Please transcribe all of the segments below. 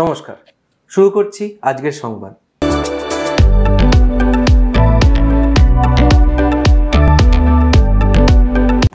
নমস্কার, শুরু করছি আজকের সংবাদ।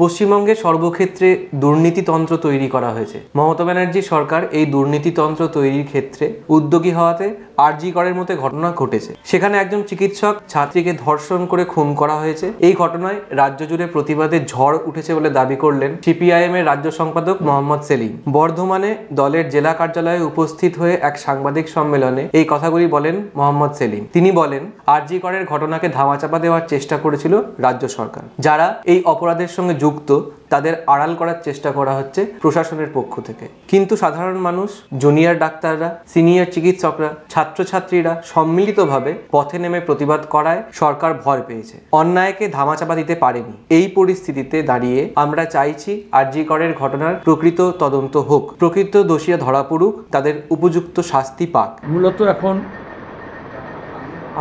পশ্চিমবঙ্গে সর্বক্ষেত্রে দুর্নীতিতন্ত্র তৈরি করা হয়েছে। মমতা ব্যানার্জি সরকার এই দুর্নীতিতন্ত্র তৈরির ক্ষেত্রে উদ্যোগী হওয়াতে আরজি করের মতো ঘটনা ঘটেছে। সেখানে একজন চিকিৎসক ছাত্রীকে ধর্ষণ করে খুন করা হয়েছে। এই ঘটনায় রাজ্য জুড়ে প্রতিবাদের ঝড় উঠেছে বলে দাবি করলেন সিপিআইএম এর রাজ্য সম্পাদক মোহাম্মদ সেলিম। বর্ধমানে দলের জেলা কার্যালয়ে উপস্থিত হয়ে এক সাংবাদিক সম্মেলনে এই কথাগুলি বলেন মোহাম্মদ সেলিম। তিনি বলেন, আরজি করের ঘটনাকে ধামাচাপা দেওয়ার চেষ্টা করেছিল রাজ্য সরকার। যারা এই অপরাধের সঙ্গে যুক্ত তাদের আড়াল করার চেষ্টা করা হচ্ছে প্রশাসনের পক্ষ থেকে। কিন্তু সাধারণ মানুষ, জুনিয়র ডাক্তাররা, সিনিয়র চিকিৎসকরা, ছাত্রছাত্রীরা সম্মিলিতভাবে পথে নেমে প্রতিবাদ করায় সরকার ভয় পেয়েছে, অন্যায়কে ধামাচাপা দিতে পারেনি। এই পরিস্থিতিতে দাঁড়িয়ে আমরা চাইছি আরজি করের ঘটনার প্রকৃত তদন্ত হোক, প্রকৃত দোষীরা ধরা পড়ুক, তাদের উপযুক্ত শাস্তি পাক। মূলত এখন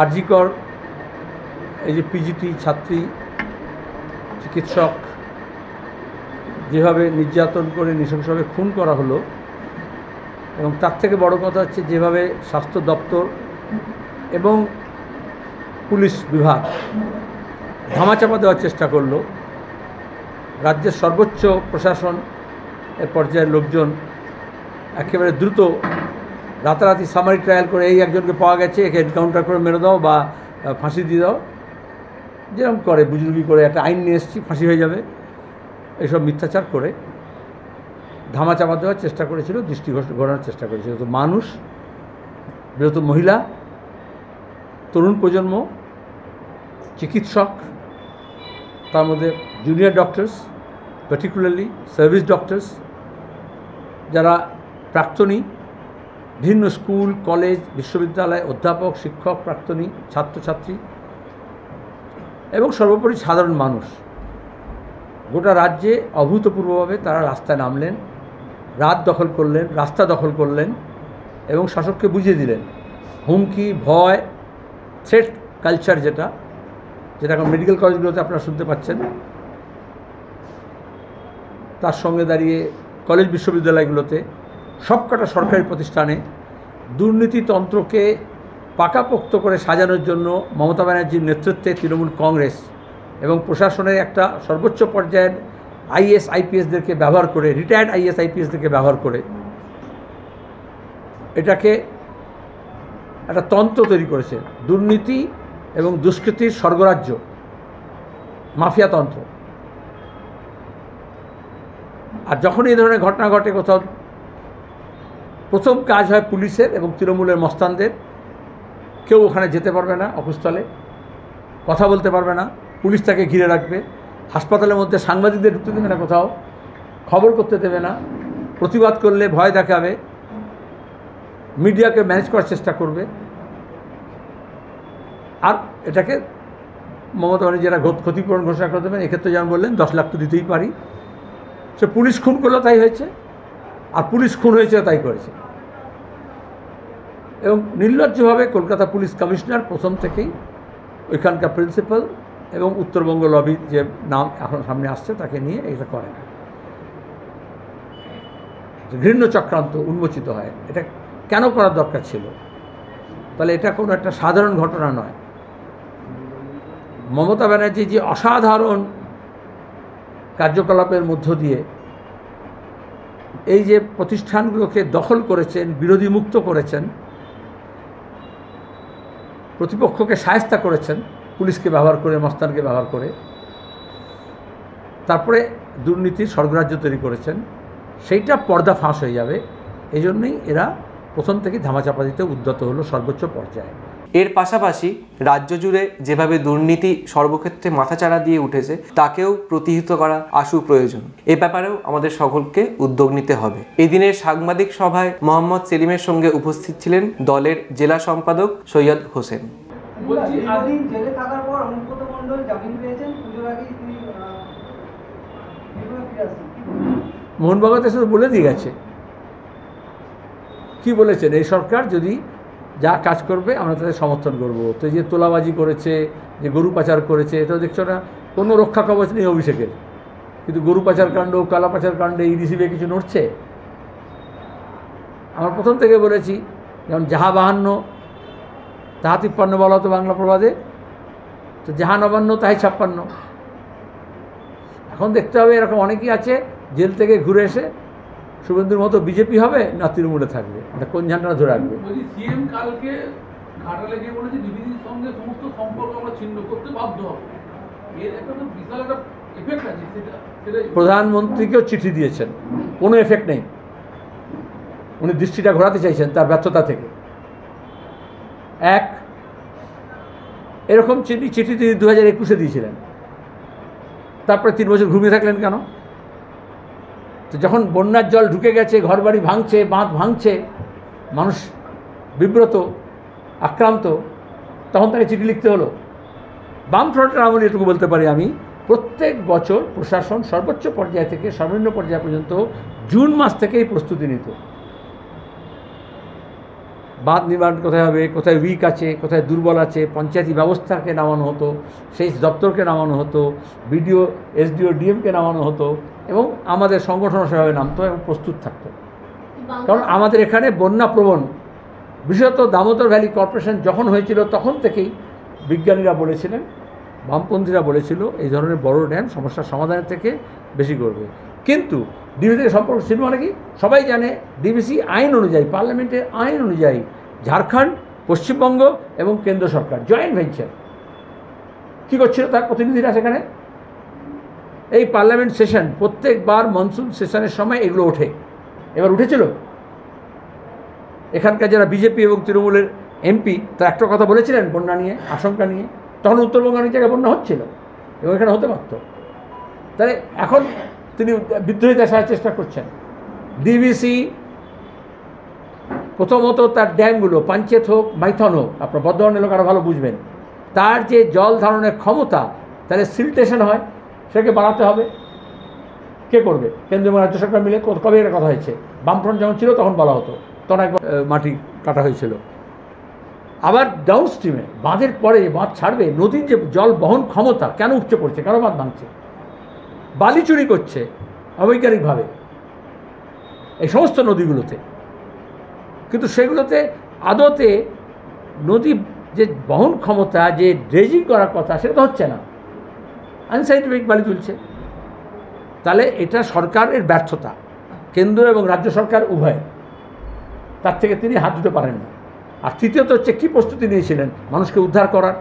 আরজি কর, এই যে পিজিটি ছাত্রী চিকিৎসক যেভাবে নির্যাতন করে নৃশংসভাবে খুন করা হলো, এবং তার থেকে বড় কথা হচ্ছে যেভাবে স্বাস্থ্য দপ্তর এবং পুলিশ বিভাগ ধামাচাপা দেওয়ার চেষ্টা করলো। রাজ্যের সর্বোচ্চ প্রশাসন এর পর্যায়ের লোকজন একেবারে দ্রুত রাতারাতি সামারি ট্রায়াল করে এই একজনকে পাওয়া গেছে, একে এনকাউন্টার করে মেরে দাও বা ফাঁসি দিয়ে দাও, যেরকম করে বুজুর্গি করে একটা আইন নিয়ে এসেছি ফাঁসি হয়ে যাবে, এইসব মিথ্যাচার করে ধামাচাপা দেওয়ার চেষ্টা করেছিল, দৃষ্টি ঘোরানোর চেষ্টা করেছিল। তো মানুষ, বৃহত্তর মহিলা, তরুণ প্রজন্ম, চিকিৎসক, তার মধ্যে junior doctors, particularly service doctors, যারা প্রাক্তনী, বিভিন্ন স্কুল, কলেজ, বিশ্ববিদ্যালয়, অধ্যাপক, শিক্ষক, প্রাক্তনী, ছাত্রছাত্রী এবং সর্বোপরি সাধারণ মানুষ, গোটা রাজ্যে অভূতপূর্বভাবে তারা রাস্তায় নামলেন, রাত দখল করলেন, রাস্তা দখল করলেন এবং শাসককে বুঝিয়ে দিলেন হুমকি, ভয়, থ্রেট কালচার, যেটা এখন মেডিকেল কলেজগুলোতে আপনারা শুনতে পাচ্ছেন, তার সঙ্গে দাঁড়িয়ে কলেজ বিশ্ববিদ্যালয়গুলোতে সবকটা সরকারি প্রতিষ্ঠানে দুর্নীতিতন্ত্রকে পাকাপোক্ত করে সাজানোর জন্য মমতা ব্যানার্জির নেতৃত্বে তৃণমূল কংগ্রেস এবং প্রশাসনের একটা সর্বোচ্চ পর্যায়ের আইএস আইপিএসদেরকে ব্যবহার করে, রিটায়ার্ড আইএস আইপিএসদেরকে ব্যবহার করে এটাকে একটা তন্ত্র তৈরি করেছে। দুর্নীতি এবং দুষ্কৃতির স্বর্গরাজ্য, মাফিয়াতন্ত্র। আর যখন এই ধরনের ঘটনা ঘটে কোথাও, প্রথম কাজ হয় পুলিশের এবং তৃণমূলের মস্তানদের। কেউ ওখানে যেতে পারবে না, অকুস্থলে কথা বলতে পারবে না, পুলিশ তাকে ঘিরে রাখবে। হাসপাতালের মধ্যে সাংবাদিকদের ঢুকতে দেবে না, কোথাও খবর করতে দেবে না, প্রতিবাদ করলে ভয় দেখাবে, মিডিয়াকে ম্যানেজ করার চেষ্টা করবে। আর এটাকে মমতা ব্যানার্জি যারা ক্ষতিপূরণ ঘোষণা করে দেবেন, এক্ষেত্রে যেমন বললেন 10 লাখ তো দিতেই পারি। সে পুলিশ খুন করলো তাই হয়েছে, আর পুলিশ খুন হয়েছে তাই করেছে। এবং নির্লজ্জভাবে কলকাতা পুলিশ কমিশনার প্রথম থেকেই ওইখানকার প্রিন্সিপাল এবং উত্তরবঙ্গ লবির যে নাম এখন সামনে আসছে তাকে নিয়ে এটা করে, ঘৃণ্য চক্রান্ত উন্মোচিত হয়। এটা কেন করার দরকার ছিল? তাহলে এটা কোনো একটা সাধারণ ঘটনা নয়। মমতা ব্যানার্জি যে অসাধারণ কার্যকলাপের মধ্য দিয়ে এই যে প্রতিষ্ঠানগুলোকে দখল করেছেন, বিরোধী মুক্ত করেছেন, প্রতিপক্ষকে শায়েস্তা করেছেন, পুলিশকে ব্যবহার করে, মস্তানকে ব্যবহার করে, তারপরে দুর্নীতির স্বর্গরাজ্য তৈরি করেছেন, সেইটা পর্দা ফাঁস হয়ে যাবে। এই জন্যই এরা প্রথম থেকে ধামাচাপা দিতে উদ্যত হলো সর্বোচ্চ পর্যায়ে। এর পাশাপাশি রাজ্য জুড়ে যেভাবে দুর্নীতি সর্বক্ষেত্রে মাথাচাড়া দিয়ে উঠেছে তাকেও প্রতিহত করা আশু প্রয়োজন। এ ব্যাপারেও আমাদের সকলকে উদ্যোগ নিতে হবে। এদিনের সাংবাদিক সভায় মোহাম্মদ সেলিমের সঙ্গে উপস্থিত ছিলেন দলের জেলা সম্পাদক সৈয়দ হোসেন। মোহন ভাগবত এসে বলে দিয়ে গেছে, কি বলেছেন, এই সরকার যদি যা কাজ করবে আমরা তাদের সমর্থন করব। তো যে তোলাবাজি করেছে, যে গরু পাচার করেছে, এটাও দেখছো না, কোনো রক্ষা কবচ নেই অভিষেকের, কিন্তু গরু পাচার কাণ্ড, কালা পাচার কাণ্ডে ইডিসিবে কিছু নড়ছে। আমরা প্রথম থেকে বলেছি, যেমন যাহা 52 তাহা 53 বলা হতো বাংলা প্রবাদে, তো যাহা 59 তাহাই 56। এখন দেখতে হবে এরকম অনেকেই আছে জেল থেকে ঘুরে এসে শুভেন্দুর মতো বিজেপি হবে না তৃণমূলে থাকবে, এটা কোন ঝান্ডা ধরে রাখবে। সিএম কালকে ঘাটালে গিয়ে বলেছে ডিবিসির সঙ্গে সমস্ত সম্পর্ক আমরা ছিন্ন করতে বাধ্য হব। এর একটা তো বিশাল একটা এফেক্ট আছে, সেটা প্রধানমন্ত্রীকেও চিঠি দিয়েছেন, কোনো এফেক্ট নেই। উনি দৃষ্টিটা ঘোরাতে চাইছেন তার ব্যর্থতা থেকে। এরকম চিঠি তিনি 2021-এ দিয়েছিলেন, তারপরে 3 বছর ঘুমিয়ে থাকলেন কেন? তো যখন বন্যার জল ঢুকে গেছে, ঘরবাড়ি ভাঙছে, বাঁধ ভাঙছে, মানুষ বিব্রত, আক্রান্ত, তখন তাকে চিঠি লিখতে হলো। বামফ্রন্টের আমলে এটুকু বলতে পারি আমি, প্রত্যেক বছর প্রশাসন সর্বোচ্চ পর্যায় থেকে সর্বনিম্ন পর্যায় পর্যন্ত জুন মাস থেকেই প্রস্তুতি নিত। বাঁধ নির্মাণ কোথায় হবে, কোথায় উইক আছে, কোথায় দুর্বল আছে, পঞ্চায়েতি ব্যবস্থাকে নামানো হতো, সেই দপ্তরকে নামানো হতো, বিডিও, এসডিও, ডিএমকে নামানো হতো, এবং আমাদের সংগঠন সেভাবে নামতো এবং প্রস্তুত থাকতো। কারণ আমাদের এখানে বন্যা প্রবণ, বিশেষত দামোদর ভ্যালি কর্পোরেশন যখন হয়েছিল তখন থেকেই বিজ্ঞানীরা বলেছিলেন, বামপন্থীরা বলেছিল এই ধরনের বড় ড্যাম সমস্যার সমাধানের থেকে বেশি করবে। কিন্তু ডিবিসি থেকে সম্পর্ক ছিল মানে কি, সবাই জানে ডিবিসি আইন অনুযায়ী, পার্লামেন্টের আইন অনুযায়ী ঝাড়খণ্ড, পশ্চিমবঙ্গ এবং কেন্দ্র সরকার জয়েন্ট ভেঞ্চার। কী করছিল তার প্রতিনিধিরা সেখানে? এই পার্লামেন্ট সেশন, প্রত্যেকবার মনসুন সেশনের সময় এগুলো ওঠে। এবার উঠেছিল, এখানকার যারা বিজেপি এবং তৃণমূলের এমপি তারা একটা কথা বলেছিলেন বন্যা নিয়ে, আশঙ্কা নিয়ে। তখন উত্তরবঙ্গে অনেক জায়গায় বন্যা হচ্ছিল এবং এখানে হতে পারত। তাহলে এখন তিনি বিদ্রোহী দেখার চেষ্টা করছেন। ডিবিসি প্রথমত তার ড্যামগুলো, পাঞ্চেত হোক, মাইথন হোক, আপনার বর্ধমান এলাকারা ভালো বুঝবেন, তার যে জল ধারণের ক্ষমতা, তাহলে সিলটেশন হয়, সেটাকে বাড়াতে হবে। কে করবে? কেন্দ্র এবং রাজ্য সরকার মিলে। কবে এটা কথা হয়েছে? বামফ্রন্ট যখন ছিল তখন বলা হতো, তখন একবার মাটি কাটা হয়েছিল। আবার ডাউন স্ট্রিমে বাঁধের পরে, বাঁধ ছাড়বে, নদীর যে জল বহন ক্ষমতা কেন উপচে পড়ছে, কেন বাঁধ ভাঙছে? বালি চুরি করছে অবৈজ্ঞানিকভাবে এই সমস্ত নদীগুলোতে, কিন্তু সেগুলোতে আদতে নদী যে বহন ক্ষমতা, যে ড্রেজিং করার কথা, সেটা তো হচ্ছে না, আনসাইন্টিফিক বালি তুলছে। তাহলে এটা সরকারের ব্যর্থতা, কেন্দ্র এবং রাজ্য সরকার উভয়, তার থেকে তিনি হাত দিতে পারেন না। আর তৃতীয়ত হচ্ছে কী প্রস্তুতি নিয়েছিলেন মানুষকে উদ্ধার করার?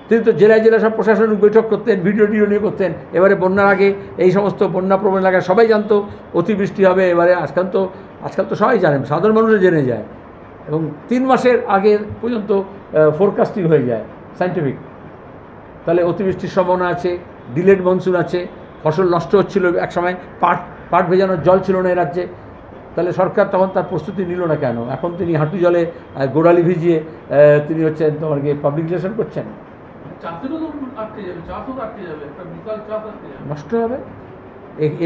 তিনি তো জেলায় জেলায় সব প্রশাসনিক বৈঠক করতেন, ভিডিও নিয়ে করতেন। এবারে বন্যার আগে এই সমস্ত বন্যা প্রবণ এলাকায় সবাই জানতো অতিবৃষ্টি হবে এবারে। আজকাল তো সবাই জানেন, সাধারণ মানুষও জেনে যায়, এবং 3 মাসের আগে পর্যন্ত ফোরকাস্টিং হয়ে যায় সায়েন্টিফিক। তাহলে অতিবৃষ্টির সম্ভাবনা আছে, ডিলেড মনসুন আছে, ফসল নষ্ট হচ্ছিল একসময়, পাট ভেজানোর জল ছিল না এই রাজ্যে। তাহলে সরকার তখন তার প্রস্তুতি নিল না কেন? এখন তিনি হাঁটু জলে গোড়ালি ভিজিয়ে তিনি হচ্ছেন তোমার পাবলিক রিলেশন করছেন। নষ্ট হবে।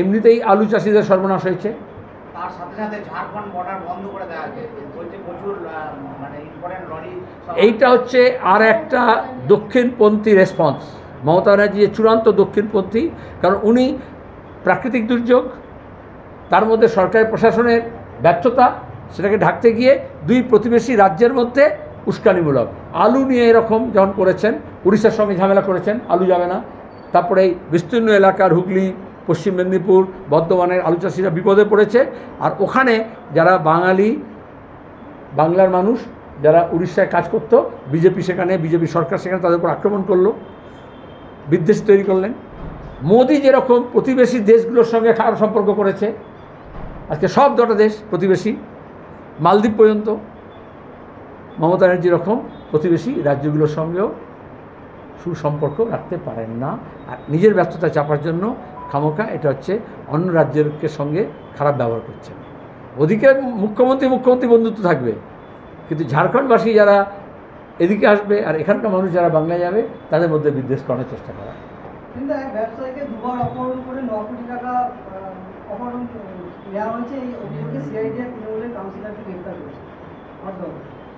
এমনিতেই আলু চাষিদের সর্বনাশ হয়েছে, তার সাথে সাথে ঝাড়খণ্ড বর্ডার বন্ধ করে দেওয়া হয়েছে, বলছে প্রচুর মানে ইম্পর্টেন্ট লরি। এইটা হচ্ছে আর একটা দক্ষিণপন্থী রেসপন্স। মমতা ব্যানার্জি চূড়ান্ত দক্ষিণপন্থী, কারণ উনি প্রাকৃতিক দুর্যোগ, তার মধ্যে সরকারি প্রশাসনের ব্যর্থতা, সেটাকে ঢাকতে গিয়ে 2 প্রতিবেশী রাজ্যের মধ্যে উস্কানিমূলক। আলু নিয়ে এরকম যখন করেছেন, উড়িষ্যার সঙ্গে ঝামেলা করেছেন, আলু যাবে না। তারপরে এই বিস্তীর্ণ এলাকার হুগলি, পশ্চিম মেদিনীপুর, বর্ধমানের আলু চাষিরা বিপদে পড়েছে। আর ওখানে যারা বাংলার মানুষ যারা উড়িষ্যায় কাজ করতো, বিজেপি সরকার সেখানে তাদের উপর আক্রমণ করলো, বিদ্বেষ তৈরি করলেন। মোদি যেরকম প্রতিবেশী দেশগুলোর সঙ্গে খারাপ সম্পর্ক করেছে, আজকে সব 2টা দেশ প্রতিবেশী, মালদ্বীপ পর্যন্ত, মমতা ব্যানার্জি যেরকম প্রতিবেশী রাজ্যগুলোর সঙ্গেও সুসম্পর্ক রাখতে পারেন না। আর নিজের ব্যর্থতা চাপার জন্য খামোখা এটা হচ্ছে অন্য রাজ্যের সঙ্গে খারাপ ব্যবহার করছেন। ওদিকে মুখ্যমন্ত্রী বন্ধুত্ব থাকবে, কিন্তু ঝাড়খণ্ডবাসী যারা এদিকে আসবে আর এখানকার মানুষ যারা বাংলায় যাবে, তাদের মধ্যে বিদ্বেষ করার চেষ্টা করা। কিন্তু এক ব্যবসায়ীকে 2বার অপহরণ করে 9 কোটি টাকা অপহরণ নেওয়া হয়েছে, এই অভিযোগে সিআইডি তৃণমূলের কাউন্সিলরকে গ্রেফতার করেছে।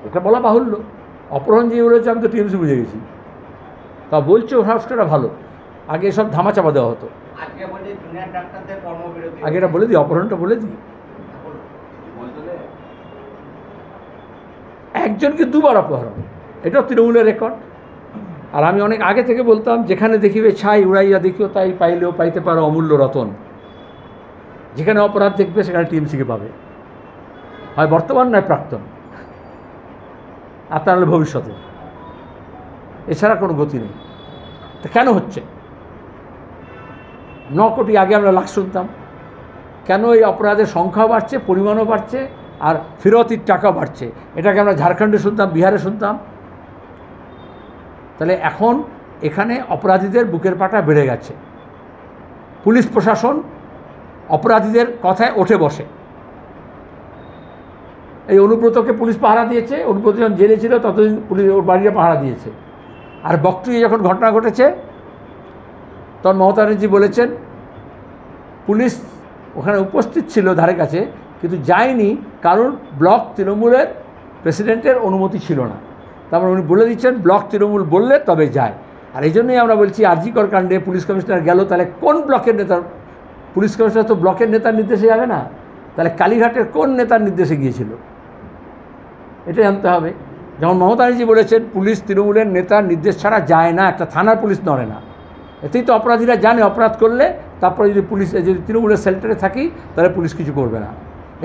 এটা বলা বাহুল্য। অপহরণ যে বলেছে আমি তো টিএমসি বুঝে গেছি, তা বলছে ও সাহসটা ভালো। আগে সব ধামাচাপা দেওয়া হতো। আজকে বলছে জুনিয়র ডাক্তারদের কর্মবিরতি। আগে এটা বলে দিই, অপহরণটা বলে দিই। একজনকে দুবার অপহরণ, এটাও তৃণমূলের রেকর্ড। আর আমি অনেক আগে থেকে বলতাম, যেখানে দেখিবে ছাই উড়াইয়া দেখিও তাই পাইলেও পাইতে পারো অমূল্য রতন। যেখানে অপরাধ দেখবে সেখানে টিএমসিকে পাবে, হয় বর্তমান নয় প্রাক্তন, আর তাহলে ভবিষ্যতে, এছাড়া কোনো গতি নেই। তা কেন হচ্ছে? 9 কোটি, আগে আমরা লাখ শুনতাম। কেন এই অপরাধের সংখ্যাও বাড়ছে, পরিমাণও বাড়ছে, আর ফেরতির টাকাও বাড়ছে? এটাকে আমরা ঝাড়খণ্ডে শুনতাম, বিহারে শুনতাম। তাহলে এখন এখানে অপরাধীদের বুকের পাটা বেড়ে গেছে। পুলিশ প্রশাসন অপরাধীদের কথায় ওঠে বসে। এই অনুব্রতকে পুলিশ পাহারা দিয়েছে, অনুব্রত যখন জেলে ছিল ততদিন পুলিশ ওর বাড়িতে পাহারা দিয়েছে। আর বকটুয়ে যখন ঘটনা ঘটেছে তখন মমতা ব্যানার্জি বলেছেন পুলিশ ওখানে উপস্থিত ছিল ধারে কাছে, কিন্তু যায়নি কারণ ব্লক তৃণমূলের প্রেসিডেন্টের অনুমতি ছিল না। তারপর উনি বলে দিচ্ছেন ব্লক তৃণমূল বললে তবে যায়। আর এই জন্যই আমরা বলছি আরজিকর কাণ্ডে পুলিশ কমিশনার গেল, তাহলে কোন ব্লকের নেতার? পুলিশ কমিশনার তো ব্লকের নেতার নির্দেশে যাবে না, তাহলে কালীঘাটের কোন নেতার নির্দেশে গিয়েছিল এটা জানতে হবে। যেমন মমতা ব্যানার্জি বলেছেন পুলিশ তৃণমূলের নেতার নির্দেশ ছাড়া যায় না, একটা থানার পুলিশ নড়ে না। এতেই তো অপরাধীরা জানে অপরাধ করলে তারপরে যদি পুলিশ, যদি তৃণমূলের সেল্টারে থাকি তাহলে পুলিশ কিছু করবে না।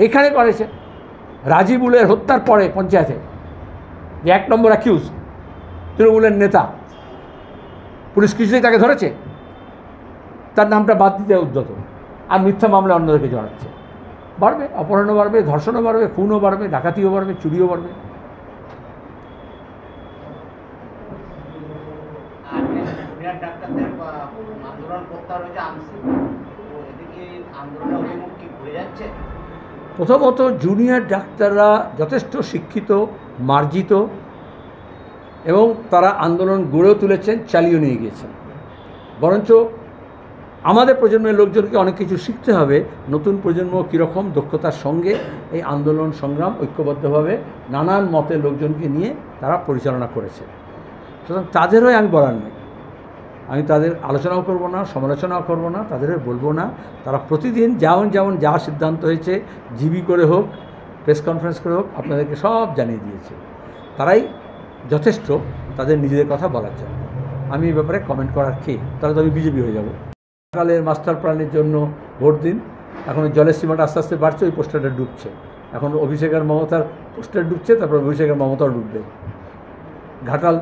এইখানে করেছে রাজিবুলের হত্যার পরে পঞ্চায়েতে, যে 1 নম্বর অ্যাকিউজ তৃণমূলের নেতা, পুলিশ কিছুতেই তাকে ধরেছে, তার নামটা বাদ দিতে উদ্যত, আর মিথ্যা মামলা অন্যদেরকে জড়াচ্ছে। বাড়বে, অপহরণও বাড়বে, ধর্ষণও বাড়বে, খুনও বাড়বে, ডাকাতিও বাড়বে, চুরিও বাড়বে। জুনিয়র ডাক্তারদের আন্দোলন প্রত্যাহার হয়েছে আংশিক, এদিকে আন্দোলনের অভিমুখ কি ঘুরে যাচ্ছে? প্রথমত জুনিয়র ডাক্তাররা যথেষ্ট শিক্ষিত, মার্জিত, এবং তারা আন্দোলন গড়েও তুলেছেন, চালিয়ে নিয়ে গিয়েছেন। বরঞ্চ আমাদের প্রজন্মের লোকজনকে অনেক কিছু শিখতে হবে, নতুন প্রজন্ম কীরকম দক্ষতার সঙ্গে এই আন্দোলন সংগ্রাম ঐক্যবদ্ধভাবে নানান মতের লোকজনকে নিয়ে তারা পরিচালনা করেছে। সুতরাং তাদেরও আমি বলার নেই, আমি তাদের আলোচনাও করব না, সমালোচনাও করব না, তাদেরও বলবো না। তারা প্রতিদিন যেমন যেমন যা সিদ্ধান্ত হয়েছে, জিবি করে হোক, প্রেস কনফারেন্স করে হোক, আপনাদেরকে সব জানিয়ে দিয়েছে। তারাই যথেষ্ট তাদের নিজেদের কথা বলার জন্য। আমি এই ব্যাপারে কমেন্ট করার কে? তাহলে তো আমি বিজেপি হয়ে যাব। সকালের মাস্টার প্ল্যানের জন্য ভোট দিন, এখন জলের সীমাটা আস্তে আস্তে বাড়ছে, ওই পোস্টারটা ডুবছে। এখন অভিষেক আর মমতার পোস্টার ডুবছে, তারপর অভিষেক আর মমতাও ডুববে। ঘাটাল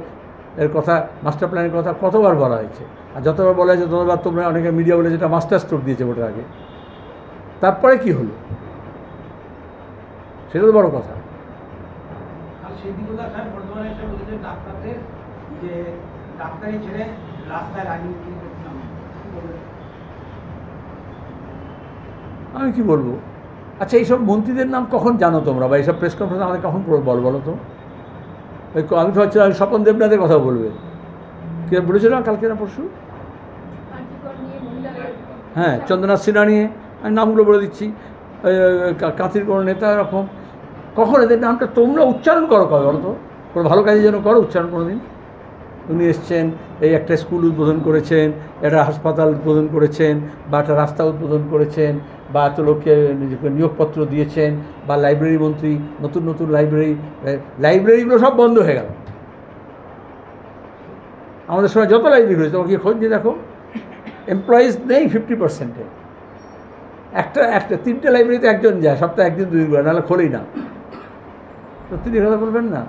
এর কথা, মাস্টার প্ল্যানের কথা কতবার বলা হয়েছে, আর যতবার বলা হয়েছে ততবার তোমরা অনেকে মিডিয়া বলে যেটা মাস্টার স্ট্রোক দিয়েছে ভোটের আগে। তারপরে কি হলো সেটা তো বড় কথা। আর সিদ্দিকুল্লাহ সাহেব বর্তমানে এসে বলেছেন ডাক্তারদের যে ডাক্তারি ছেড়ে রাস্তায় রাজনীতি করতে নামে। আমি কি বলবো? আচ্ছা, এইসব মন্ত্রীদের নাম কখন জানো তোমরা, বা এইসব প্রেস কনফারেন্স আমাদের কখন বলো তো? আমি তো ভাবছিলাম স্বপন দেবনাথের কথা বলবে, কে বলেছিল কালকে না পরশু? হ্যাঁ, চন্দনা সিনহা নিয়ে। আমি নামগুলো বলে দিচ্ছি, কাঁথির কোনো নেতা এরকম। কখন এদের নামটা তোমরা উচ্চারণ করো কবে বলো তো? কোনো ভালো কাজের জন্য করো উচ্চারণ কোনো দিন? উনি এসছেন, এই একটা স্কুল উদ্বোধন করেছেন, একটা হাসপাতাল উদ্বোধন করেছেন, বা একটা রাস্তা উদ্বোধন করেছেন, বা এত লোককে নিয়োগপত্র দিয়েছেন, বা লাইব্রেরি মন্ত্রী, নতুন নতুন লাইব্রেরিগুলো সব বন্ধ হয়ে গেল। আমাদের সময় যত লাইব্রেরি হয়েছে তোমাকে খোঁজ নিয়ে দেখো, এমপ্লয়িজ নেই 50%-এ। একটা 3টে লাইব্রেরিতে একজন যায়, সপ্তাহে 1 দিন 2 দিন করে, নাহলে খোলেই না। তো তিনি কথা বলবেন না?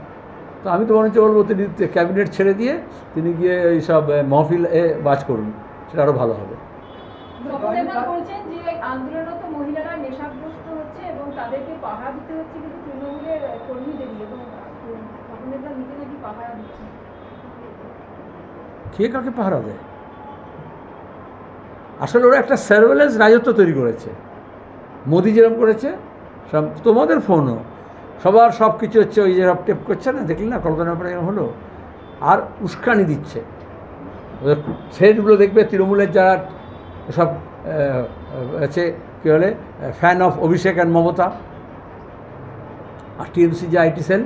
তো আমি তো বরঞ্চ বলবো তিনি ক্যাবিনেট ছেড়ে দিয়ে তিনি গিয়ে এই সব মহফিল বাজ করুন, সেটা আরও ভালো হবে। বলছেন যে আন্দোলনরত মহিলারা নেশাগ্রস্ত হচ্ছে এবং তাদেরকে পাহারা দিতে হচ্ছে কিন্তু তৃণমূলের কর্মীদেরই, এবং স্বপনেরা নিজে নাকি পাহারা দিচ্ছে। কে কাকে পাহারা দেয়? আসলে ওরা একটা সার্ভেলেন্স রাজত্ব তৈরি করেছে। মোদি যেরকম করেছে, তোমাদের ফোনও সবার সব কিছু হচ্ছে, ওই যে সব টেপ করছে না, দেখলি না কল্পনা পরে হলো, আর উস্কানি দিচ্ছে। ওদের সেটগুলো দেখবে তৃণমূলের যারা সব আছে কী বলে fan of Abhishek and Mamata, আর টিএমসি যে আইটি সেল,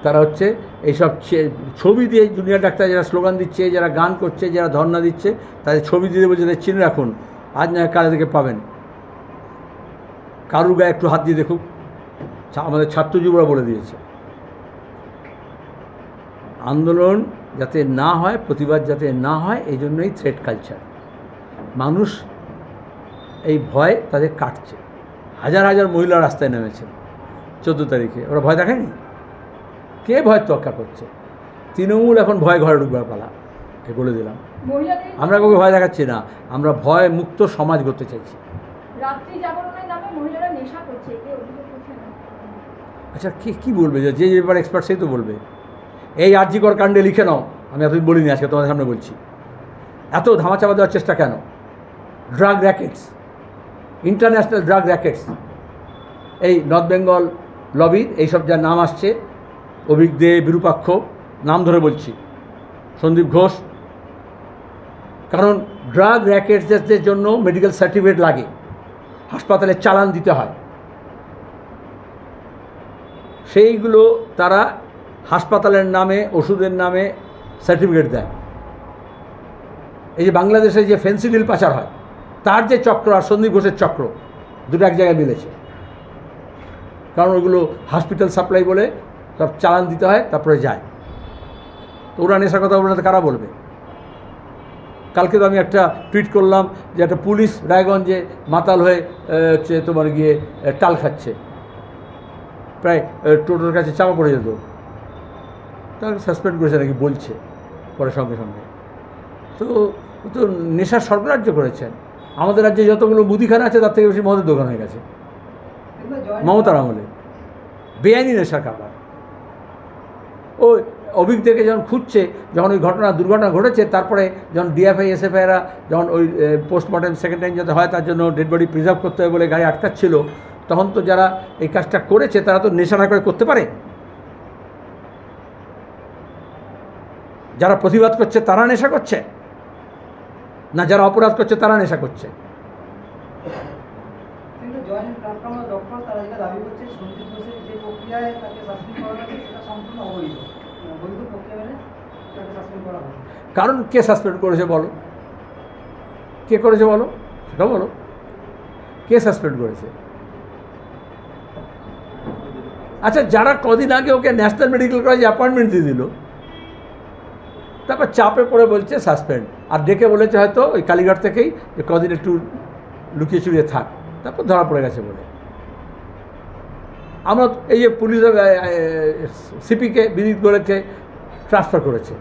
তারা হচ্ছে এইসব ছবি দিয়ে জুনিয়র ডাক্তার যারা স্লোগান দিচ্ছে, যারা গান করছে, যারা ধর্ণা দিচ্ছে, তাদের ছবি দিয়ে দেবো, যাদের চিনে রাখুন, আজ না কালে থেকে পাবেন। কারুর গায়ে একটু হাত দিয়ে দেখুক, আমাদের ছাত্র যুবরা বলে দিয়েছে। আন্দোলন যাতে না হয়, প্রতিবাদ যাতে না হয়, এই জন্যই থ্রেট কালচার। মানুষ এই ভয় তাদের কাটছে। হাজার হাজার মহিলা রাস্তায় নেমেছেন 14 তারিখে, ওরা ভয় দেখায়নি? কে ভয় তোয়াক্কা করছে? তৃণমূল এখন ভয় ঘরে ঢুকবার পালা, এ বলে দিলাম। আমরা কাউকে ভয় দেখাচ্ছি না, আমরা ভয় মুক্ত সমাজ করতে চাইছি। রাত্রি জাগরণের নামে মহিলারা নেশা করছে, কে অভিযোগ করছে না? আচ্ছা কি বলবে? যে ব্যাপারে এক্সপার্ট সেই তো বলবে। এই আরজিকর কাণ্ডে লিখে নাও, আমি এতদিন বলিনি, আজকে তোমাদের সামনে বলছি। এত ধামাচাপা দেওয়ার চেষ্টা কেন? ড্রাগ র্যাকেটস, ইন্টারন্যাশনাল ড্রাগ র্যাকেটস, এই নর্থ বেঙ্গল লবির এইসব যা নাম আসছে, অভিক দে, বিরূপাক্ষ, নাম ধরে বলছি, সন্দীপ ঘোষ। কারণ ড্রাগ র্যাকেটসদের জন্য মেডিকেল সার্টিফিকেট লাগে, হাসপাতালে চালান দিতে হয়। সেইগুলো তারা হাসপাতালের নামে, ওষুধের নামে সার্টিফিকেট দেয়। এই যে বাংলাদেশে যে ফেন্সিডিল পাচার হয়, তার যে চক্র আর সন্দীপ ঘোষের চক্র, দুটো এক জায়গায় মিলেছে। কারণ ওইগুলো হসপিটাল সাপ্লাই বলে সব চালান দিতে হয়, তারপরে যায়। তো ওরা নেশার কথা বলে কারা বলবে? কালকে তো আমি একটা টুইট করলাম যে একটা পুলিশ রায়গঞ্জে মাতাল হয়ে হচ্ছে তোমার গিয়ে টাল খাচ্ছে, প্রায় টোটোর কাছে চাপা পড়ে যেত, তাকে সাসপেন্ড করেছে নাকি বলছে পরে সঙ্গে সঙ্গে। তো নেশার সর্বরাজ্য করেছেন। আমাদের রাজ্যে যতগুলো মুদিখানা আছে তার থেকে বেশি মদের দোকান হয়ে গেছে মমতার আমলে, বেআইনি নেশার কারবার। ওই অভিজ্ঞকে যখন খুঁজছে, যখন ওই দুর্ঘটনা ঘটেছে, তারপরে যখন ডিএফআই এসএফআইরা যখন ওই পোস্টমর্টেম সেকেন্ড টাইম যাতে হয় তার জন্য ডেড বডি প্রিজার্ভ করতে হবে বলে গাড়ি আটকাচ্ছিল, তখন তো যারা এই কাজটা করেছে তারা তো নেশা না করে করতে পারে? যারা প্রতিবাদ করছে তারা নেশা করছে না যারা অপরাধ করছে তারা নেশা করছে? কিন্তু জয়েন্ট প্ল্যাটফর্মের ডক্টর তারা যেটা দাবি করছে, সন্দীপ ঘোষের যে প্রক্রিয়ায় তাকে সাসপেন্ড করা হয়েছে সেটা সম্পূর্ণ অবৈধ, বৈধ প্রক্রিয়া মেনে তাকে সাসপেন্ড করা হয়েছে। কারণ কে সাসপেন্ড করেছে বলো? কে করেছে বলো? সেটা বলো, কে সাসপেন্ড করেছে? আচ্ছা, যারা কদিন আগে ওকে ন্যাশনাল মেডিকেল কলেজে অ্যাপয়েন্টমেন্ট দিয়ে দিল, তারপর চাপে পড়ে বলছে সাসপেন্ড, আর ডেকে বলেছে হয়তো ওই কালীঘাট থেকেই কদিন একটু লুকিয়ে চুরিয়ে থাক, তারপর ধরা পড়ে গেছে বলে। আমরা এই যে পুলিশ সিপিকে বিনীত গোয়েলকে ট্রান্সফার করেছে,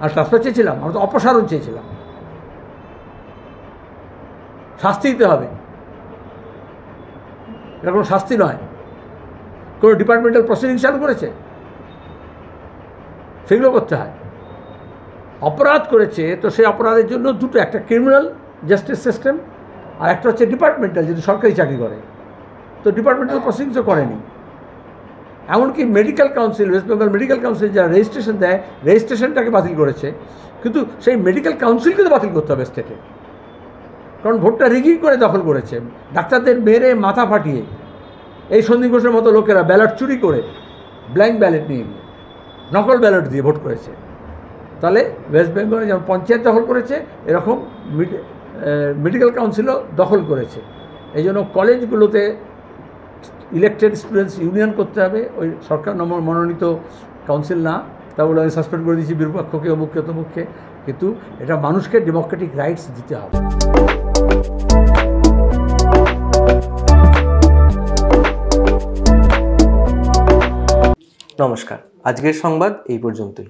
আর ট্রান্সফার চেয়েছিলাম, আমরা তো অপসারণ চেয়েছিলাম। শাস্তি দিতে হবে, এটা কোনো শাস্তি নয়। কোনো ডিপার্টমেন্টাল প্রসিডিং চালু করেছে, সেগুলো করতে হয়। অপরাধ করেছে তো সেই অপরাধের জন্য দুটো, একটা ক্রিমিনাল জাস্টিস সিস্টেম আর একটা হচ্ছে ডিপার্টমেন্টাল, যদি সরকারি চাকরি করে। তো ডিপার্টমেন্টাল প্রসিডিংসও করেনি। এমনকি medical council, West Bengal medical council যারা রেজিস্ট্রেশন দেয়, রেজিস্ট্রেশনটাকে বাতিল করেছে, কিন্তু সেই মেডিকেল কাউন্সিলকে তো বাতিল করতে হবে স্টেটে, কারণ ভোটটা রিগিং করে দখল করেছে, ডাক্তারদের মেরে মাথা ফাটিয়ে। এই সন্দীপ ঘোষের মতো লোকেরা ব্যালট চুরি করে ব্ল্যাঙ্ক ব্যালট নিয়ে গিয়ে নকল ব্যালট দিয়ে ভোট করেছে। তাহলে ওয়েস্ট বেঙ্গলে যেমন পঞ্চায়েত দখল করেছে, এরকম মেডিকেল কাউন্সিলও দখল করেছে। এই জন্য কলেজগুলোতে ইলেকটেড স্টুডেন্টস ইউনিয়ন করতে হবে, ওই সরকার মনোনীত কাউন্সিল না। তা বলে আমি সাসপেন্ড করে দিয়েছি বিরূপাক্ষকে, অমুককে তমুককে, কিন্তু এটা মানুষকে ডেমোক্রেটিক রাইটস দিতে হবে। নমস্কার, আজকের সংবাদ এই পর্যন্তই।